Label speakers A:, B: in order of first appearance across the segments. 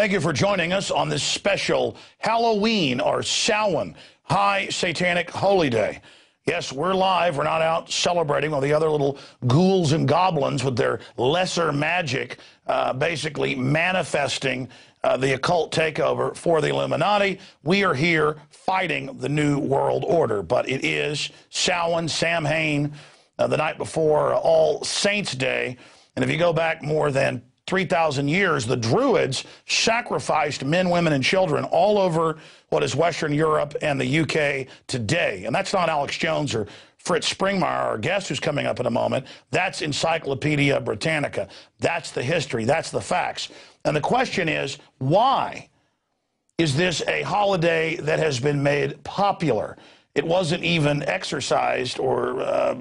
A: Thank you for joining us on this special Halloween or Samhain, High Satanic Holy Day. Yes, we're live. We're not out celebrating while the other little ghouls and goblins with their lesser magic basically manifesting the occult takeover for the Illuminati. We are here fighting the New World Order, but it is Samhain, the night before All Saints' Day. And if you go back more than 3,000 years, the Druids sacrificed men, women, and children all over what is Western Europe and the UK today. And that's not Alex Jones or Fritz Springmeier, our guest who's coming up in a moment. That's Encyclopedia Britannica. That's the history. That's the facts. And the question is, why is this a holiday that has been made popular? It wasn't even exercised or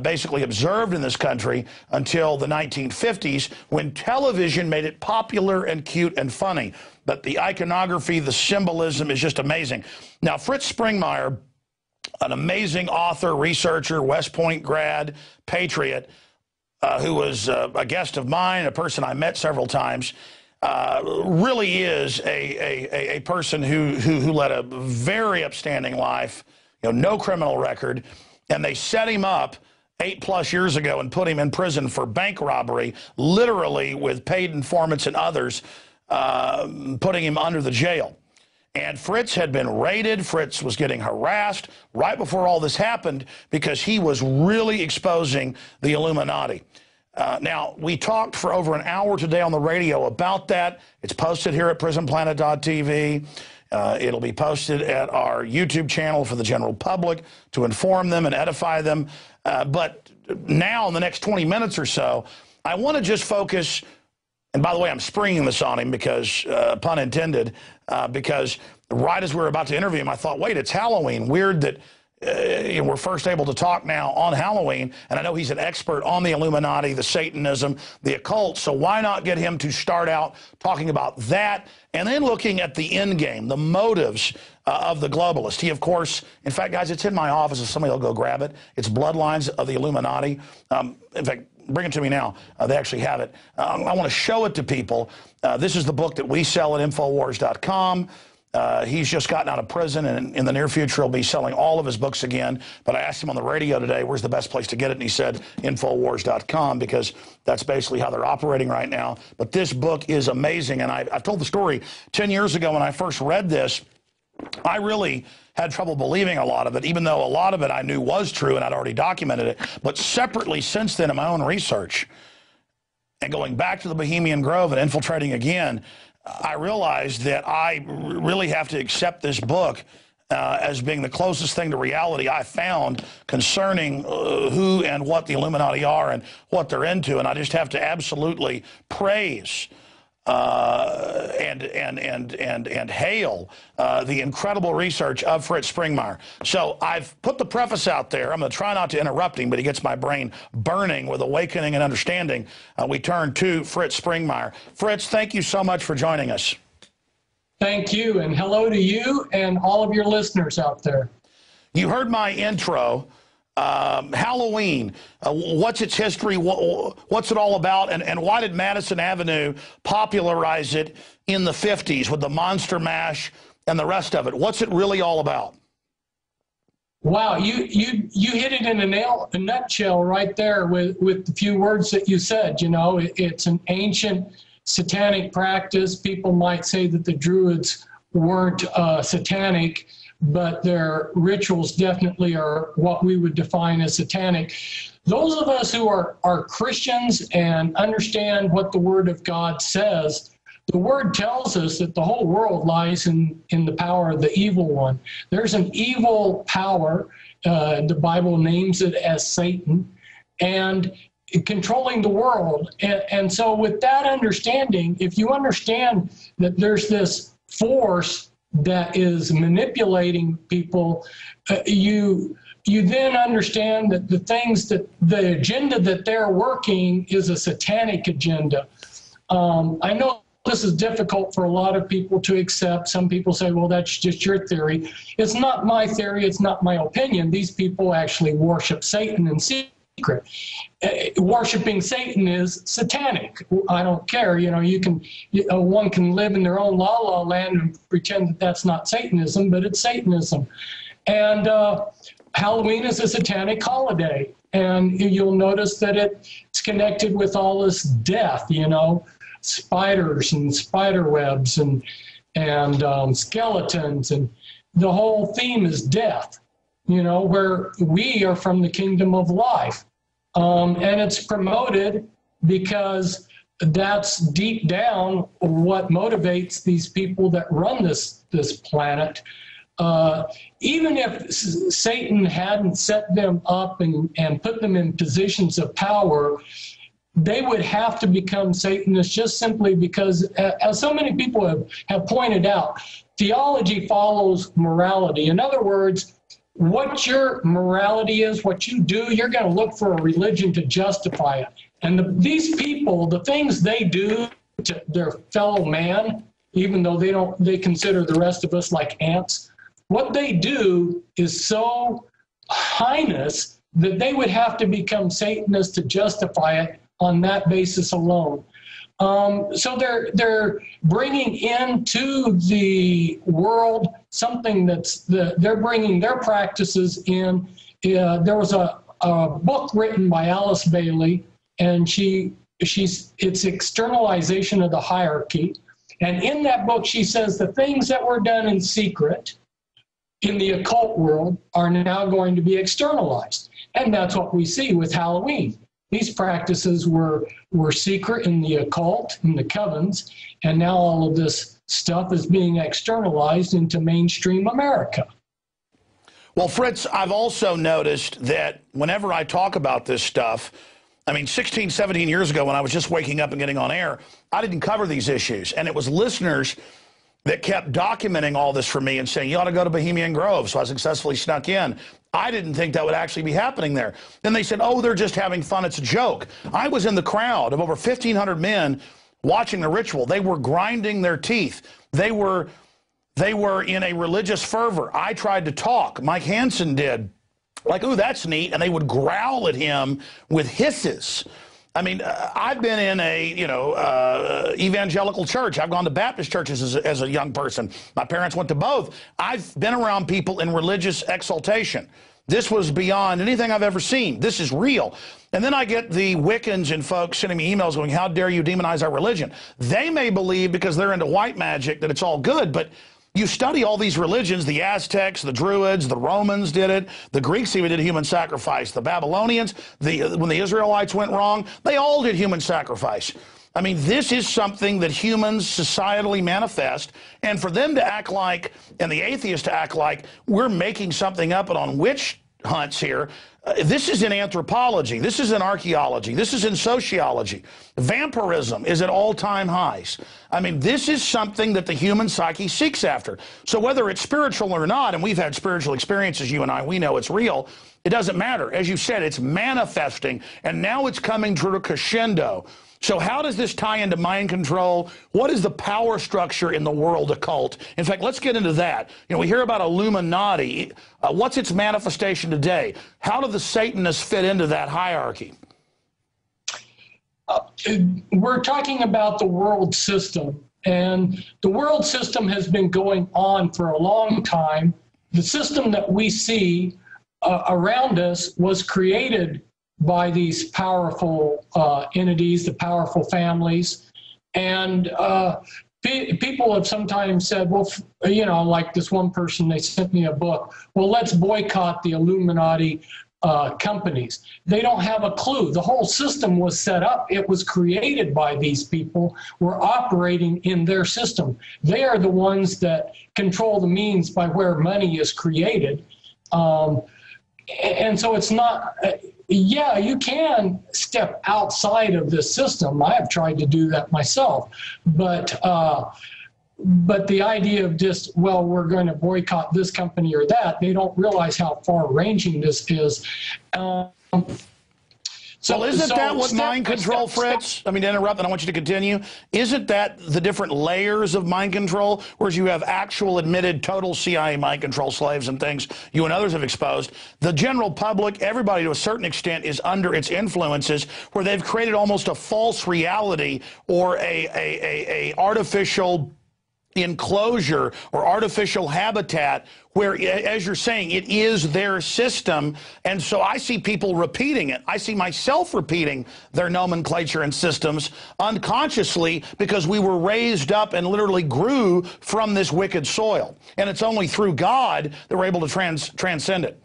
A: basically observed in this country until the 1950s, when television made it popular and cute and funny. But the iconography, the symbolism is just amazing. Now, Fritz Springmeier, an amazing author, researcher, West Point grad, patriot, who was a guest of mine, a person I met several times, really is a person who led a very upstanding life, no criminal record, and they set him up 8+ years ago and put him in prison for bank robbery, literally with paid informants and others, putting him under the jail. And Fritz had been raided. Fritz was getting harassed right before all this happened because he was really exposing the Illuminati. Now, we talked for over an hour today on the radio about that. It's posted here at prisonplanet.tv. It'll be posted at our YouTube channel for the general public to inform them and edify them. But now, in the next 20 minutes or so, I want to just focus, and by the way, I'm springing this on him because, pun intended, because right as we were about to interview him, I thought, wait, it's Halloween. Weird that we're first able to talk now on Halloween, and I know he's an expert on the Illuminati, the Satanism, the occult, so why not get him to start out talking about that and then looking at the end game, the motives of the globalist. He, of course, in fact, guys, it's in my office if somebody will go grab it. It's Bloodlines of the Illuminati. In fact, bring it to me now. They actually have it. I want to show it to people. This is the book that we sell at Infowars.com. He's just gotten out of prison, and in the near future, he'll be selling all of his books again. But I asked him on the radio today, where's the best place to get it? And he said Infowars.com, because that's basically how they're operating right now. But this book is amazing, and I've told the story 10 years ago when I first read this. I really had trouble believing a lot of it, even though a lot of it I knew was true, and I'd already documented it. But separately, since then, in my own research, and going back to the Bohemian Grove and infiltrating again, I realized that I really have to accept this book as being the closest thing to reality I found concerning who and what the Illuminati are and what they're into. And I just have to absolutely praise and hail the incredible research of Fritz Springmeier. So I've put the preface out there. I'm going to try not to interrupt him, but he gets my brain burning with awakening and understanding. We turn to Fritz Springmeier. Fritz, thank you so much for joining us.
B: Thank you, and hello to you and all of your listeners out there.
A: You heard my intro. Halloween, what's its history, what's it all about, and why did Madison Avenue popularize it in the 50s with the Monster Mash and the rest of it? What's it really all about?
B: Wow, you hit it in a nutshell right there with the few words that you said. It's an ancient satanic practice. People might say that the Druids weren't satanic, but their rituals definitely are what we would define as satanic. Those of us who are Christians and understand what the Word of God says, the Word tells us that the whole world lies in the power of the evil one. There's an evil power, the Bible names it as Satan, and controlling the world. And so with that understanding, if you understand that there's this force that is manipulating people, you then understand that the agenda that they're working is a satanic agenda. I know this is difficult for a lot of people to accept. Some people say, well, that's just your theory. It's not my theory. It's not my opinion. These people actually worship Satan and see secret. Worshipping Satan is satanic. I don't care. You know, one can live in their own la-la land and pretend that that's not Satanism, but it's Satanism. And Halloween is a satanic holiday. And you'll notice that it's connected with all this death, you know, spiders and spider webs and skeletons. And the whole theme is death, you know, where we are from the kingdom of life. And it's promoted because that's deep down what motivates these people that run this planet. Even if Satan hadn't set them up and put them in positions of power, they would have to become Satanists just simply because, as so many people have pointed out, theology follows morality. In other words, what your morality is, what you do, you're going to look for a religion to justify it. And these people, the things they do to their fellow man, even though they consider the rest of us like ants, what they do is so heinous that they would have to become Satanists to justify it on that basis alone. So they're bringing into the world something they're bringing their practices in. There was a book written by Alice Bailey, and it's externalization of the hierarchy. And in that book, she says the things that were done in secret in the occult world are now going to be externalized. And that's what we see with Halloween. These practices were secret in the occult, in the covens, and now all of this stuff is being externalized into mainstream America.
A: Well, Fritz, I've also noticed that whenever I talk about this stuff, I mean, 16, 17 years ago when I was just waking up and getting on air, I didn't cover these issues. And it was listeners that kept documenting all this for me and saying, you ought to go to Bohemian Grove. So I successfully snuck in. I didn't think that would actually be happening there. Then they said, oh, they're just having fun. It's a joke. I was in the crowd of over 1,500 men watching the ritual. They were grinding their teeth. They were in a religious fervor. I tried to talk. Mike Hansen did. Like, ooh, that's neat. And they would growl at him with hisses. I mean, I've been in a, evangelical church. I've gone to Baptist churches as a young person. My parents went to both. I've been around people in religious exaltation. This was beyond anything I've ever seen. This is real. And then I get the Wiccans and folks sending me emails going, how dare you demonize our religion? They may believe because they're into white magic that it's all good, but you study all these religions, the Aztecs, the Druids, the Romans did it, the Greeks even did human sacrifice, the Babylonians, when the Israelites went wrong, they all did human sacrifice. I mean, this is something that humans societally manifest, and for them to act like, and the atheists to act like, we're making something up and on witch hunts here. This is in anthropology. This is in archaeology. This is in sociology. Vampirism is at all-time highs. I mean, this is something that the human psyche seeks after. So whether it's spiritual or not, and we've had spiritual experiences, you and I, we know it's real, it doesn't matter. As you said, it's manifesting, and now it's coming to a crescendo. So how does this tie into mind control? What is the power structure in the world occult? In fact, let's get into that. You know, we hear about Illuminati. What's its manifestation today? How do the Satanists fit into that hierarchy?
B: We're talking about the world system, and the world system has been going on for a long time. The system that we see around us was created by these powerful entities, the powerful families. And people have sometimes said, well, you know, like this one person, they sent me a book, well, let's boycott the Illuminati companies. They don't have a clue. The whole system was set up. It was created by these people. We're operating in their system. They are the ones that control the means by where money is created. And so it's not, yeah, you can step outside of this system. I have tried to do that myself. But the idea of just, well, we're going to boycott this company or that, they don't realize how far-ranging this is.
A: Well, isn't that what mind control, Fritz? I mean, to interrupt, and I want you to continue. Isn't that the different layers of mind control, whereas you have actual admitted total CIA mind control slaves and things you and others have exposed? The general public, everybody to a certain extent, is under its influences, where they've created almost a false reality or a artificial enclosure or artificial habitat where, as you're saying, it is their system. And so I see people repeating it. I see myself repeating their nomenclature and systems unconsciously, because we were raised up and literally grew from this wicked soil. And it's only through God that we're able to transcend it.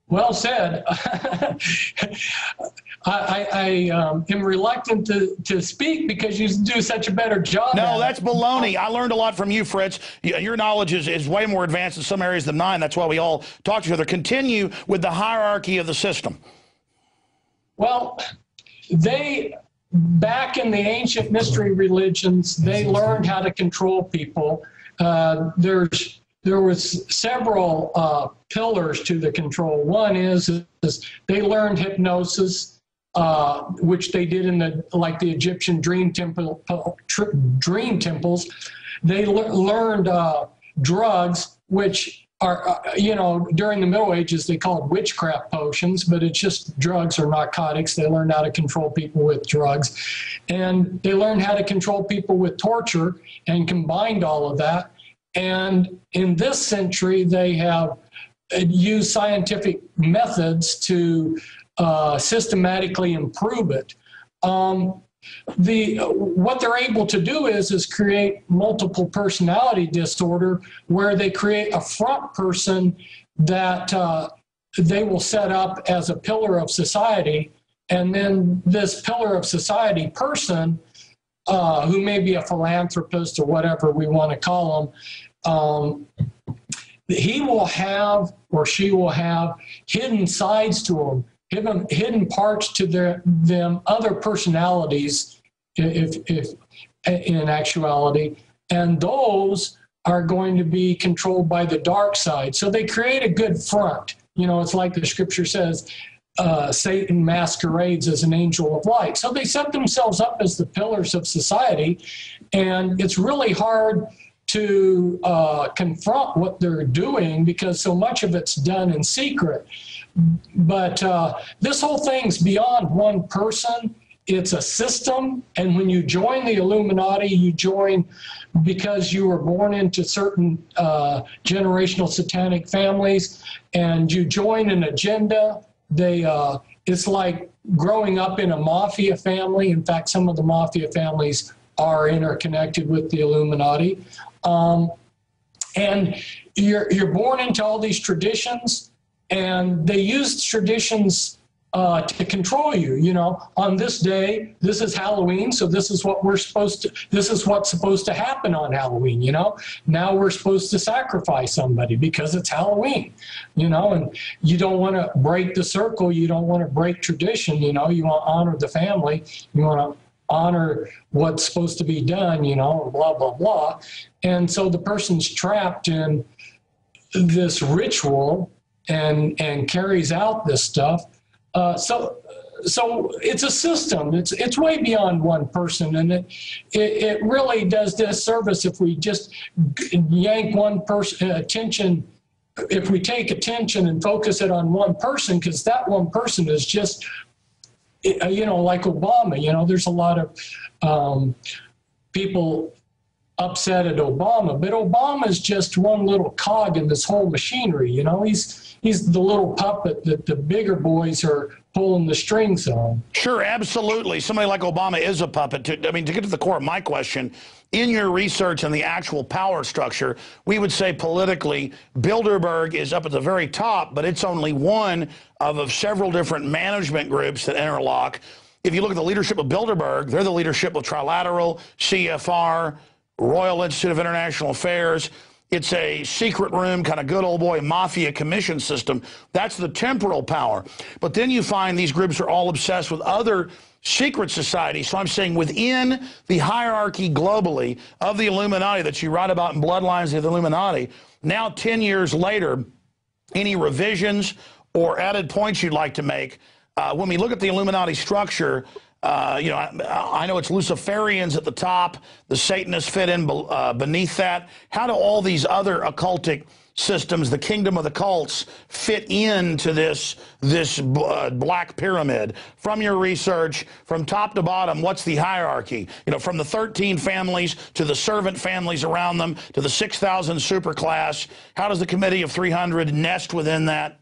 B: Well said. I am reluctant to speak because you do such a better job.
A: No, that's baloney. I learned a lot from you, Fritz. Your knowledge is way more advanced in some areas than mine. That's why we all talk to each other. Continue with the hierarchy of the system.
B: Well, back in the ancient mystery religions, they learned how to control people. There was several pillars to the control. One is they learned hypnosis, which they did in the Egyptian dream temples. They learned drugs, which are, during the Middle Ages, they called witchcraft potions, but it's just drugs or narcotics. They learned how to control people with drugs. And they learned how to control people with torture and combined all of that. And in this century, they have used scientific methods to systematically improve it. What they're able to do is create multiple personality disorder, where they create a front person that they will set up as a pillar of society. And then this pillar of society person, who may be a philanthropist or whatever we want to call him, he will have, or she will have, hidden sides to them, hidden parts to them, other personalities, if in actuality, and those are going to be controlled by the dark side. So they create a good front. It's like the scripture says, Satan masquerades as an angel of light. So they set themselves up as the pillars of society, and it's really hard to confront what they're doing because so much of it's done in secret. But this whole thing's beyond one person. It's a system, and when you join the Illuminati, you join because you were born into certain generational satanic families, and you join an agenda. It's like growing up in a mafia family. In fact, some of the mafia families are interconnected with the Illuminati. And you're born into all these traditions, and they use traditions to control you. On this day, this is Halloween, so this is what's supposed to happen on Halloween. Now we're supposed to sacrifice somebody because it's Halloween. And you don't want to break the circle, you don't want to break tradition. You want to honor the family, you want to honor what's supposed to be done, blah blah blah. And so the person's trapped in this ritual and carries out this stuff. So it's a system. It's way beyond one person, and it really does disservice if we just yank one person attention. If we take attention and focus it on one person, because that one person is just, like Obama. There's a lot of people upset at Obama, but Obama is just one little cog in this whole machinery. He's the little puppet that the bigger boys are pulling the strings on.
A: Sure, absolutely. Somebody like Obama is a puppet. To get to the core of my question, in your research and the actual power structure, we would say politically, Bilderberg is up at the very top, but it's only one of several different management groups that interlock. If you look at the leadership of Bilderberg, they're the leadership of Trilateral, CFR, Royal Institute of International Affairs. It's a secret room, kind of good old boy mafia commission system. That's the temporal power. But then you find these groups are all obsessed with other secret societies. So I'm saying within the hierarchy globally of the Illuminati that you write about in Bloodlines of the Illuminati, now 10 years later, any revisions or added points you'd like to make when we look at the Illuminati structure, you know, I know it's Luciferians at the top, the Satanists fit in beneath that. How do all these other occultic systems, the kingdom of the cults, fit into this black pyramid? From your research, from top to bottom, what's the hierarchy? You know, from the 13 families to the servant families around them to the 6,000 superclass. How does the Committee of 300 nest within that?